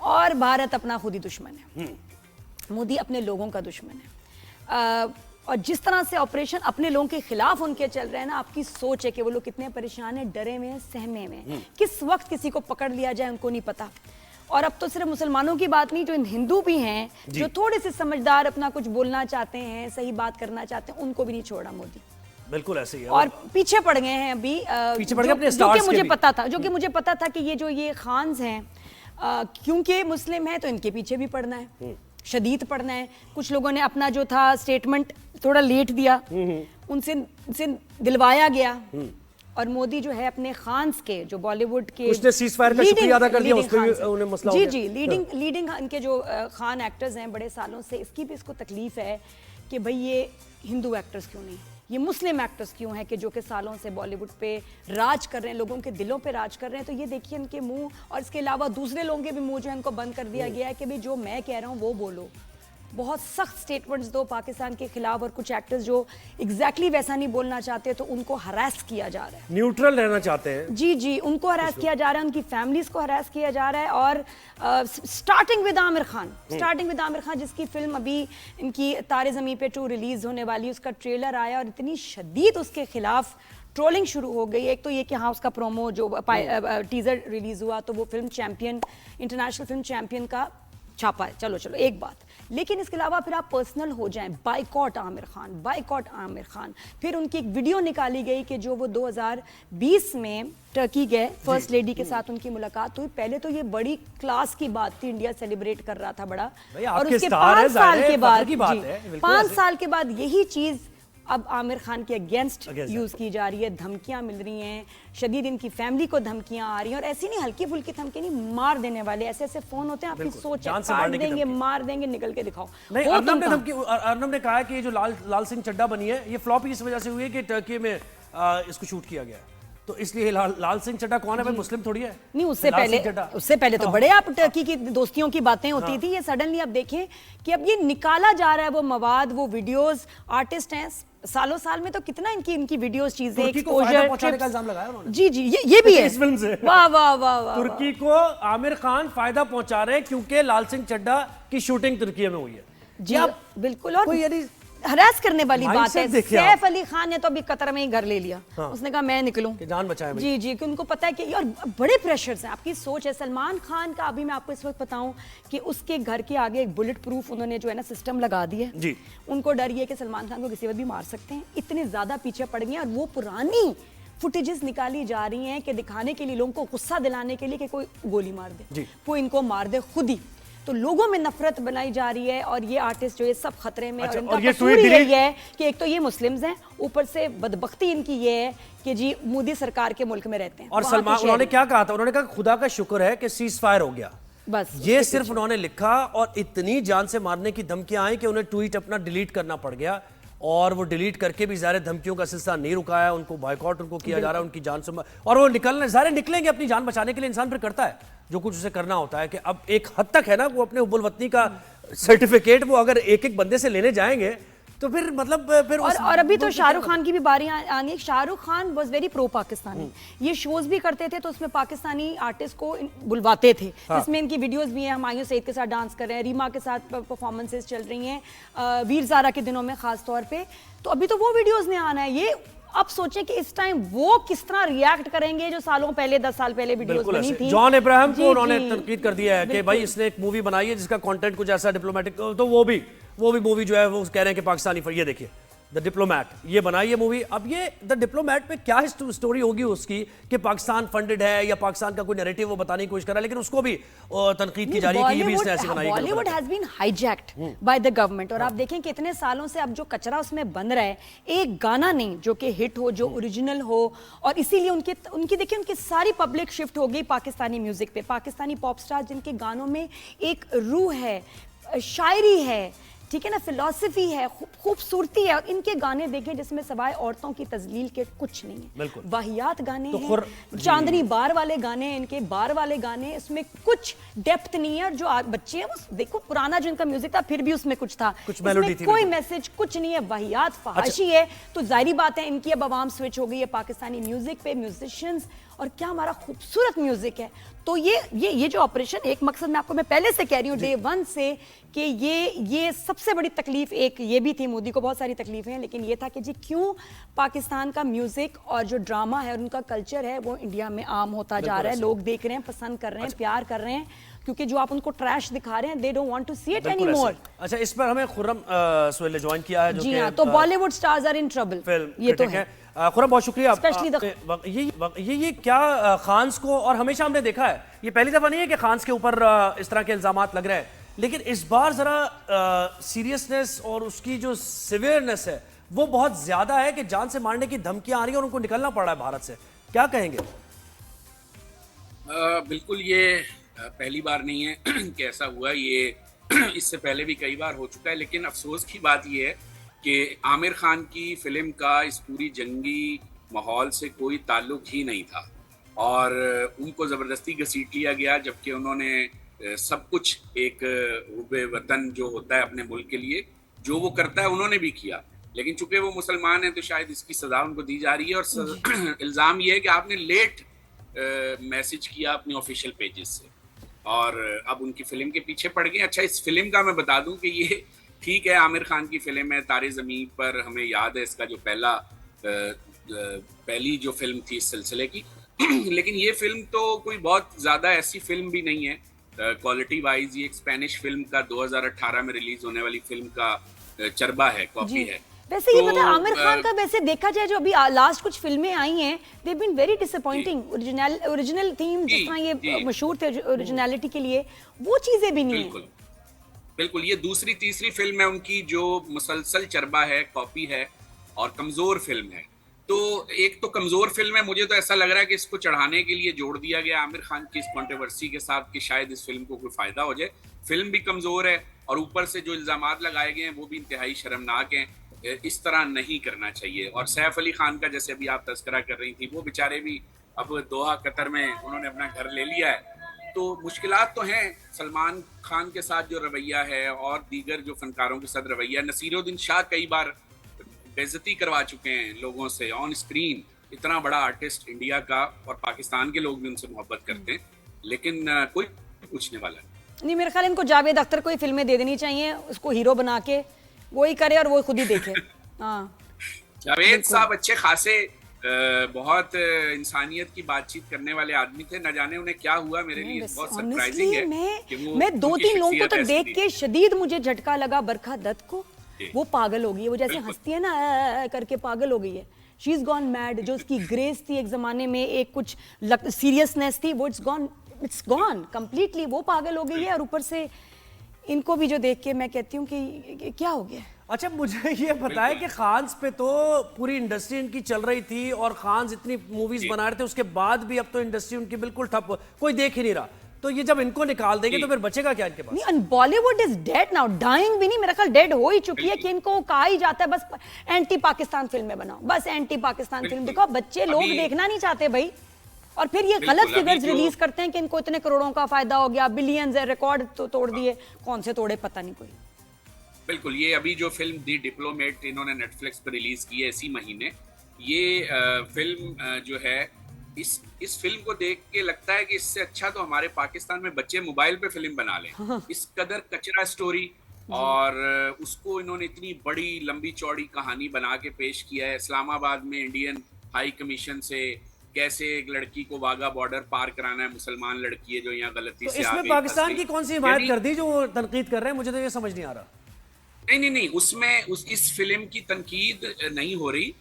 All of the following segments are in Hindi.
और भारत अपना खुद ही दुश्मन है। मोदी अपने लोगों का दुश्मन है। और जिस तरह से ऑपरेशन अपने लोगों के खिलाफ उनके चल रहे हैं ना, आपकी सोच है कि वो लोग कितने परेशान हैं, डरे हुए हैं, सहमे हुए हैं। किस वक्त किसी को पकड़ लिया जाए उनको नहीं पता। और अब तो सिर्फ मुसलमानों की बात नहीं, जो हिंदू भी हैं, जो थोड़े से समझदार, अपना कुछ बोलना चाहते हैं, सही बात करना चाहते हैं, उनको भी नहीं छोड़ा मोदी। बिल्कुल ऐसे ही है। और पीछे पड़ गए हैं अभी, पीछे पड़ गए अपने जो कि स्टार्स मुझे के पता था, जो कि मुझे पता था कि ये खान्स हैं, क्योंकि मुस्लिम है तो इनके पीछे भी पड़ना है, शदीद पड़ना है। कुछ लोगों ने अपना जो था स्टेटमेंट थोड़ा लेट दिया, उनसे दिलवाया गया। और मोदी जो है अपने खान्स के, जो बॉलीवुड के, उसने सीज़फायर का शुक्रिया अदा कर दिया, उस पे भी उन्हें मसला हो गया। जी, लीडिंग इनके जो खान एक्टर्स हैं बड़े सालों से, इसकी भी इसको तकलीफ है कि भाई ये हिंदू एक्टर्स क्यों नहीं, ये मुस्लिम एक्टर्स क्यों हैं कि जो कि सालों से बॉलीवुड पे राज कर रहे हैं, लोगों के दिलों पे राज कर रहे हैं। तो ये देखिए इनके मुंह, और इसके अलावा दूसरे लोगों के भी मुंह जो है इनको बंद कर दिया गया है कि भाई जो मैं कह रहा हूँ वो बोलो। बहुत सख्त स्टेटमेंट्स दो पाकिस्तान के खिलाफ, और कुछ एक्टर्स जो एग्जैक्टली वैसा नहीं बोलना चाहते तो उनको हरास किया जा रहा है, न्यूट्रल रहना चाहते हैं। जी, उनको हरास किया जा रहा है, उनकी फैमिलीज को हरास किया जा रहा है। और स्टार्टिंग विद आमिर खान, जिसकी फिल्म अभी इनकी तारे ज़मीं पे 2 रिलीज होने वाली, उसका ट्रेलर आया और इतनी शदीद उसके खिलाफ ट्रोलिंग शुरू हो गई। एक तो ये कि हाँ, उसका प्रोमो जो टीजर रिलीज हुआ तो वो film champion, international film champion का छापा है, चलो एक बात। लेकिन इसके अलावा फिर आप पर्सनल हो जाएं, बाइकॉट आमिर खान। फिर उनकी एक वीडियो निकाली गई कि जो वो 2020 में टर्की गए, फर्स्ट लेडी के साथ उनकी मुलाकात हुई। पहले तो ये बड़ी क्लास की बात थी, इंडिया सेलिब्रेट कर रहा था बड़ा, और उसके 5 साल के बाद यही चीज अब आमिर खान के अगेंस्ट यूज की जा रही है। धमकियां मिल रही हैं, शदीद इनकी फैमिली को धमकियां आ रही हैं, और ऐसी नहीं हल्की फुल्की धमकी नहीं, मार देने वाले ऐसे फोन होते हैं, आपकी सोच है, काट देंगे, मार देंगे, निकल के दिखाओ। नहीं, अर्नब ने कहा है कि ये जो लाल सिंह चड्ढा बनी है, ये फ्लॉप इस वजह से हुई है कि टर्की में इसको शूट किया गया है, तो इसलिए लाल सिंह चड्ढा कौन है भाई? मुस्लिम थोड़ी है। नहीं, उससे पहले तो बड़े आप टर्की की दोस्तियों की बातें होती थी। ये सडनली आप देखें कि अब ये निकाला जा रहा है, वो मवाद, वो वीडियोस, आर्टिस्ट हैं, सालों साल में तो कितना इनकी वीडियोस, चीजें, एक्सपोजर पहुंचाने का इल्जाम लगाया उन्होंने। जी, ये भी है इस फिल्म से। वाह। तुर्की को आमिर खान फायदा पहुंचा रहे हैं क्योंकि लाल सिंह चड्ढा की शूटिंग तुर्की में हुई है। जी बिल्कुल, और हरास करने वाली बात है। सैफ अली खान ने तो अभी कतर में ही घर ले लिया। उसने कहा मैं निकलूं, जान बचाए। जी, कि उनको पता है कि, और बड़े प्रेशर्स हैं, आपकी सोच है। सलमान खान का अभी मैं आपको इस वक्त बताऊं कि उसके घर के आगे एक बुलेट प्रूफ उन्होंने जो है ना सिस्टम लगा दिया है। उनको डर ये कि सलमान खान को किसी वक्त भी मार सकते हैं, इतने ज्यादा पीछे पड़ गए हैं। और वो पुरानी फुटेजेस निकाली जा रही हैं कि दिखाने के लिए, लोगों को गुस्सा दिलाने के लिए कि कोई गोली मार दे, कोई इनको मार दे खुद ही। तो लोगों में नफरत बनाई जा रही है, और ये आर्टिस्ट जो ये सब खतरे में। और इनका कसूर यही है कि एक तो ये मुस्लिम्स हैं, ऊपर से बदबख्ती इनकी ये है कि जी मोदी सरकार के मुल्क में रहते हैं। और सलमान, उन्होंने क्या कहा था? उन्होंने कहा खुदा का शुक्र है कि सीज फायर हो गया, बस ये सिर्फ उन्होंने लिखा, और इतनी जान से मारने की धमकियां आई कि उन्हें ट्वीट अपना डिलीट करना पड़ गया। और वो डिलीट करके भी ज़ाहिर धमकियों का सिलसिला नहीं रुकाया, उनको बाइकआउट उनको किया जा रहा है, उनकी जान से, और वो निकलेंगे अपनी जान बचाने के लिए। इंसान फिर करता है जो कुछ उसे करना होता है। कि अब एक हद तक है ना, वो अपने हुब्बुल वतनी का सर्टिफिकेट वो अगर एक बंदे से लेने जाएंगे तो फिर मतलब फिर और अभी तो शाहरुख खान की भी बारी आनी है। Shahrukh Khan was very pro Pakistani, ये शोज भी करते थे तो उसमें पाकिस्तानी आर्टिस्ट को बुलवाते थे, जिसमें इनकी वीडियोस भी हैं। हुमायूं सईद के साथ डांस कर रहे हैं, रीमा के साथ परफॉर्मेंसेस चल रही हैं, वीर ज़ारा के दिनों में खास तौर पे। तो अभी तो वो वीडियोस ने आना है। ये अब सोचें कि इस टाइम वो किस तरह रिएक्ट करेंगे जो सालों पहले, 10 साल पहले वीडियोस बनी थी। जॉन इब्राहिम को उन्होंने तनकीद कर दिया है कि भाई इसने एक मूवी बनाई है जिसका कंटेंट कुछ ऐसा डिप्लोमेटिक, तो वो भी मूवी जो है वो कह रहे हैं कि पाकिस्तानी। ये देखिए द डिप्लोमैट, ये बनाई है मूवी। अब ये द डिप्लोमैट में क्या स्टोरी होगी उसकी कि पाकिस्तान फंडेड है या पाकिस्तान का कोई नैरेटिव वो बताने की कोशिश कर रहा है, लेकिन उसको भी तनकीद की जा रही है कि ये भी इसने ऐसी बनाई है। Bollywood has been hijacked by the government. और आप देखें कि इतने सालों से अब जो कचरा उसमें बन रहा है, एक गाना नहीं जो कि हिट हो, जो ओरिजिनल हो, और इसीलिए उनकी देखिए उनकी सारी पब्लिक शिफ्ट हो गई पाकिस्तानी म्यूजिक पे। पाकिस्तानी पॉप स्टार जिनके गानों में एक रूह है, शायरी है, ठीक है ना, फिलॉसफी है, खूबसूरती है। और इनके गाने देखें जिसमें सवाए औरतों की तजलील के कुछ नहीं है, वाहियात गाने तो हैं, चांदनी बार वाले गाने हैं इनके, बार वाले गाने, इसमें कुछ डेप्थ नहीं है। और जो बच्चे हैं वो देखो पुराना जो इनका म्यूजिक था फिर भी उसमें कुछ था, कुछ मेलोडी थी, कोई मैसेज कुछ नहीं है, वाहियात फहाशी है। तो जाहिर बात है इनकी अब आवाम स्विच हो गई है पाकिस्तानी म्यूजिक पे, म्यूजिशियंस और क्या हमारा खूबसूरत म्यूजिक है। तो ये जो ऑपरेशन, एक मकसद मैं आपको मैं पहले से कह रही हूँ डे वन से कि ये सबसे बड़ी तकलीफ एक ये भी थी, मोदी को बहुत सारी तकलीफें हैं, लेकिन ये था कि जी क्यों पाकिस्तान का म्यूजिक और जो ड्रामा है और उनका कल्चर है वो इंडिया में आम होता जा रहा है, लोग देख रहे हैं, पसंद कर रहे हैं, प्यार कर रहे हैं, क्योंकि जो आप उनको ट्रैश दिखा रहे हैं they don't want to see it any more. अच्छा, इस पर हमें खुर्रम सुहेल ने ज्वाइन किया है, जो जी हाँ, तो Bollywood stars are in trouble, ये तो है। खुर्रम, बहुत शुक्रिया। स्पेशली ये क्या खान्स को, और हमेशा हमने देखा है, ये पहली दफा नहीं है कि खान्स के ऊपर इस तरह के इल्जामात लग रहे हैं, लेकिन इस बार जरा सीरियसनेस और उसकी जो सिवियरनेस है वो बहुत ज्यादा है कि जान से मारने की धमकियां आ रही है और उनको निकलना पड़ रहा है भारत से। क्या कहेंगे? बिल्कुल, ये पहली बार नहीं है कि ऐसा हुआ, ये इससे पहले भी कई बार हो चुका है। लेकिन अफसोस की बात ये है कि आमिर खान की फिल्म का इस पूरी जंगी माहौल से कोई ताल्लुक ही नहीं था और उनको ज़बरदस्ती घसीट लिया गया, जबकि उन्होंने सब कुछ एक हुब्बे वतन जो होता है अपने मुल्क के लिए, जो वो करता है उन्होंने भी किया। लेकिन चूंकि वो मुसलमान हैं तो शायद इसकी सज़ा उनको दी जा रही है। और इल्ज़ाम ये है कि आपने लेट मैसेज किया अपने ऑफिशियल पेजेस से और अब उनकी फिल्म के पीछे पड़ गए। अच्छा, इस फिल्म का मैं बता दूं कि ये ठीक है, आमिर खान की फिल्म है तारे ज़मीन पर, हमें याद है इसका जो पहली जो फिल्म थी इस सिलसिले की लेकिन ये फिल्म तो कोई बहुत ज़्यादा ऐसी फिल्म भी नहीं है क्वालिटी वाइज। ये एक स्पेनिश फिल्म का 2018 में रिलीज होने वाली फिल्म का चरबा है, कॉपी है। वैसे ये पता है आमिर खान का, वैसे देखा जाए जो अभी लास्ट कुछ फिल्में आई हैं they been very disappointing. Original theme जिस तरह ये मशहूर थे ओरिजिनलिटी के लिए, वो चीजें भी नहीं है। बिल्कुल, ये दूसरी तीसरी फिल्म है उनकी जो मुसलसल चरबा है, कॉपी है और कमजोर फिल्म है। तो एक तो कमजोर फिल्म है, मुझे तो ऐसा लग रहा है कि इसको चढ़ाने के लिए जोड़ दिया गया आमिर खान की इस कंट्रोवर्सी के साथ कि शायद इस फिल्म को कोई फायदा हो जाए। फिल्म भी कमजोर है और ऊपर से जो इल्जामात लगाए गए हैं वो भी इंतहाई शर्मनाक हैं। इस तरह नहीं करना चाहिए। और सैफ अली खान का जैसे अभी आप तस्करा कर रही थी, वो बेचारे भी अब दोहा कतर में उन्होंने अपना घर ले लिया है, तो मुश्किलात तो हैं। सलमान खान के साथ जो रवैया है और दीगर जो फनकारों के साथ रवैया, नसीरुद्दीन शाह कई बार बेइज्जती करवा चुके हैं लोगों से ऑन स्क्रीन। इतना बड़ा आर्टिस्ट इंडिया का, और पाकिस्तान के लोग भी उनसे मोहब्बत करते हैं, लेकिन कोई पूछने वाला नहीं। मेरे ख्याल इनको जावेद अख्तर को ही फिल्में दे देनी चाहिए, उसको हीरो बना के वो ही करे और वो खुद ही देखे। हाँ, जावेद साहब अच्छे खासे बहुत इंसानियत की बातचीत करने वाले आदमी थे। न जाने उन्हें क्या हुआ, मेरे लिए बहुत सरप्राइजिंग है कि मैं 2-3 लोगों को तो देख के शदीद मुझे झटका लगा। बरखा दत्त को, वो पागल हो गई है, वो जैसे हंसती है ना करके पागल हो गई है। She is gone mad. जो उसकी ग्रेस थी एक जमाने में, एक कुछ सीरियसनेस थी, वो इट्स गॉन कंप्लीटली। वो पागल हो गई है और ऊपर से इनको भी जो देख के मैं कहती हूँ कि क्या हो गया। अच्छा, मुझे ये बताया कि खान्स पे तो पूरी इंडस्ट्री इनकी चल रही थी और खान्स इतनी मूवीज बना रहे थे, उसके बाद भी अब तो इंडस्ट्री उनकी बिल्कुल ठप, कोई देख ही नहीं रहा। तो ये जब इनको निकाल देंगे तो फिर बचेगा क्या इनके पास? नहीं, Bollywood is dead now, dying भी नहीं, मेरा ख्याल डेड हो ही चुकी है कि इनको कहा ही जाता है बस एंटी पाकिस्तान फिल्में बनाओ, बस एंटी पाकिस्तान फिल्म दिखाओ। बच्चे लोग देखना नहीं चाहते भाई। और फिर ये गलत फिगर्स रिलीज करते हैं कि इनको इतने करोड़ों का फायदा हो गया, बिलियंस है, रिकॉर्ड तो तोड़ दिए। कौन से तोड़े पता नहीं कोई। बिल्कुल, ये अभी जो फिल्म दी डिप्लोमेट इन्होंने नेटफ्लिक्स पर रिलीज की है इसी महीने, ये फिल्म जो है इस फिल्म को देख के लगता है कि इससे अच्छा तो हमारे पाकिस्तान में बच्चे मोबाइल पे फिल्म बना लें। इस कदर कचरा स्टोरी, और उसको इन्होंने इतनी बड़ी लंबी चौड़ी कहानी बना के पेश किया है। इस्लामाबाद में इंडियन हाई कमीशन से कैसे एक लड़की को वाघा बॉर्डर पार कराना है, मुसलमान लड़की है जो यहाँ गलती तो से आ गई। इसमें पाकिस्तान की कौन सी हिमायत कर दी जो तनकीद कर रहे हैं? मुझे तो ये समझ नहीं आ रहा। नहीं, उसमें इस फिल्म की तनकीद नहीं हो रही।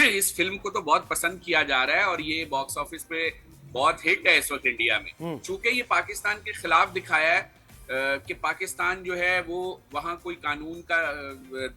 इस फिल्म को तो बहुत पसंद किया जा रहा है और ये बॉक्स ऑफिस पे बहुत हिट है इस वक्त इंडिया में। चूंकि ये पाकिस्तान के खिलाफ दिखाया है कि पाकिस्तान जो है वो वहाँ कोई कानून का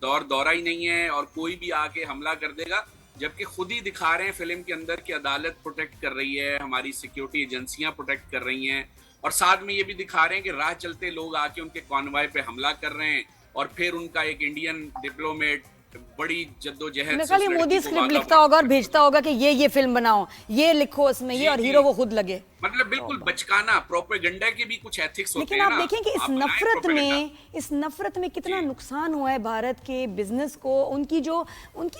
दौरा ही नहीं है और कोई भी आके हमला कर देगा, जबकि खुद ही दिखा रहे हैं फिल्म के अंदर कि अदालत प्रोटेक्ट कर रही है, हमारी सिक्योरिटी एजेंसियां प्रोटेक्ट कर रही हैं, और साथ में ये भी दिखा रहे हैं कि राह चलते लोग आके उनके कॉन्वॉय पे हमला कर रहे हैं और फिर उनका एक इंडियन डिप्लोमेट बड़ी जद्दोजहद मेरे से ख्याल उस ये लड़की मोदी को स्क्रिप्ट भागा लिखता होगा और भेजता होगा कि ये फिल्म बनाओ, ये लिखो उसमें ये, और जी, हीरो जी। वो खुद लगे। मतलब बिल्कुल बचकाना, प्रोपेगेंडा के भी कुछ एथिक्स होते लेकिन हैं आप ना। देखें कि आप बनाएं प्रोपेगेंडा। इस नफरत में कितना जी। नुकसान हुआ है भारत के बिजनेस को। उनकी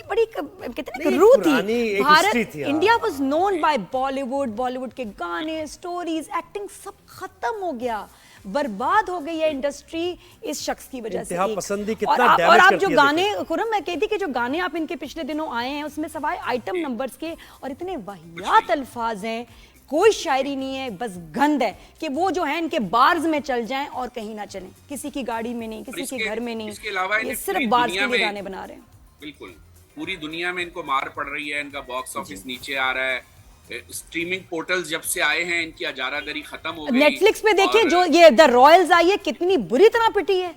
बड़ी कितनी नहीं, रूह पुरानी थी। एक भारत, history थी, India was known by Bollywood के गाने, स्टोरीज, एक्टिंग सब खत्म हो गया, बर्बाद हो गई है इंडस्ट्री इस शख्स की वजह से। इंतहा एक। पसंदी और कितना आप damage जो करती है, गाने, खुरम मैं कहती कि जो गाने आप इनके पिछले दिनों आए हैं उसमें सवाए आइटम नंबर्स के और इतने वाहियात अल्फाज हैं, कोई शायरी नहीं है, बस गंद है कि वो जो है इनके बार्स में चल जाएं और कहीं ना चलें, किसी की गाड़ी में नहीं, किसी के घर में नहीं। इसके अलावा ये इन्हें सिर्फ पूरी बार्स दुनिया के लिए में- गाने बना रहे हैं। बिल्कुल पूरी दुनिया में इनको मार पड़ रही है, इनका बॉक्स ऑफिस नीचे आ रहा है। स्ट्रीमिंग पोर्टल्स जब से आए हैं इनकी अजारादरी खत्म हो गई। नेटफ्लिक्स पे देखिए और- जो ये द रॉयल्स आई है, कितनी बुरी तरह पिटी है,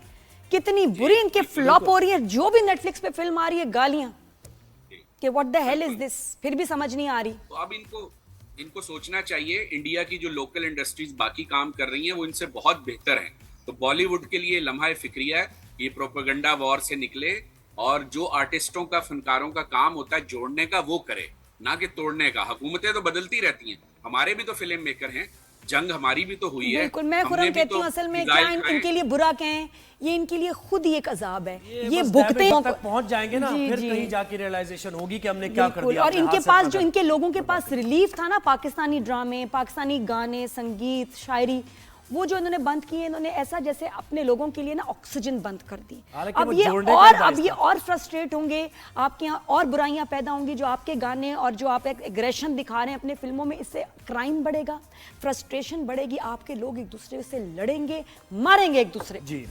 कितनी बुरी इनके फ्लॉप हो रही है। जो भी नेटफ्लिक्स पे फिल्म आ रही है गालियां कि what the hell is this, फिर भी समझ नहीं आ रही। तो अब इनको सोचना चाहिए, इंडिया की जो लोकल इंडस्ट्रीज बाकी काम कर रही हैं वो इनसे बहुत बेहतर हैं। तो बॉलीवुड के लिए लम्हा फिक्रिया है, ये प्रोपेगेंडा वॉर से निकले और जो आर्टिस्टों का, फनकारों का काम होता है जोड़ने का, वो करे, ना कि तोड़ने का। हुकूमतें तो बदलती रहती हैं, हमारे भी तो फिल्म मेकर हैं, जंग हमारी भी तो हुई है। बिल्कुल, मैं हमने खुरम भी कहती तो हूँ असल में मिसाइल क्या खाए। इनके लिए बुरा कहें, ये इनके लिए खुद ही एक अजाब है। ये बस भुगते damage तक पहुंच जाएंगे ना, जी, फिर जी। कहीं जाके रियलाइजेशन होगी कि हमने क्या कर बिल्कुल। दिया। और अपने इनके हाथ से पास अपना जो इनके लोगों के पास रिलीफ था ना, पाकिस्तानी ड्रामे, पाकिस्तानी गाने, संगीत, शायरी, वो जो इन्होंने बंद किए, इन्होंने ऐसा जैसे अपने लोगों के लिए ना ऑक्सीजन बंद कर दी। हालांकि अब वो ये जोड़ने का और ही बाइस अब ये था। और फ्रस्ट्रेट होंगे, आपके यहाँ और बुराइयां पैदा होंगी। जो आपके गाने और जो आप एक एग्रेशन दिखा रहे हैं अपने फिल्मों में, इससे क्राइम बढ़ेगा, फ्रस्ट्रेशन बढ़ेगी, आपके लोग एक दूसरे से लड़ेंगे, मारेंगे एक दूसरे। जी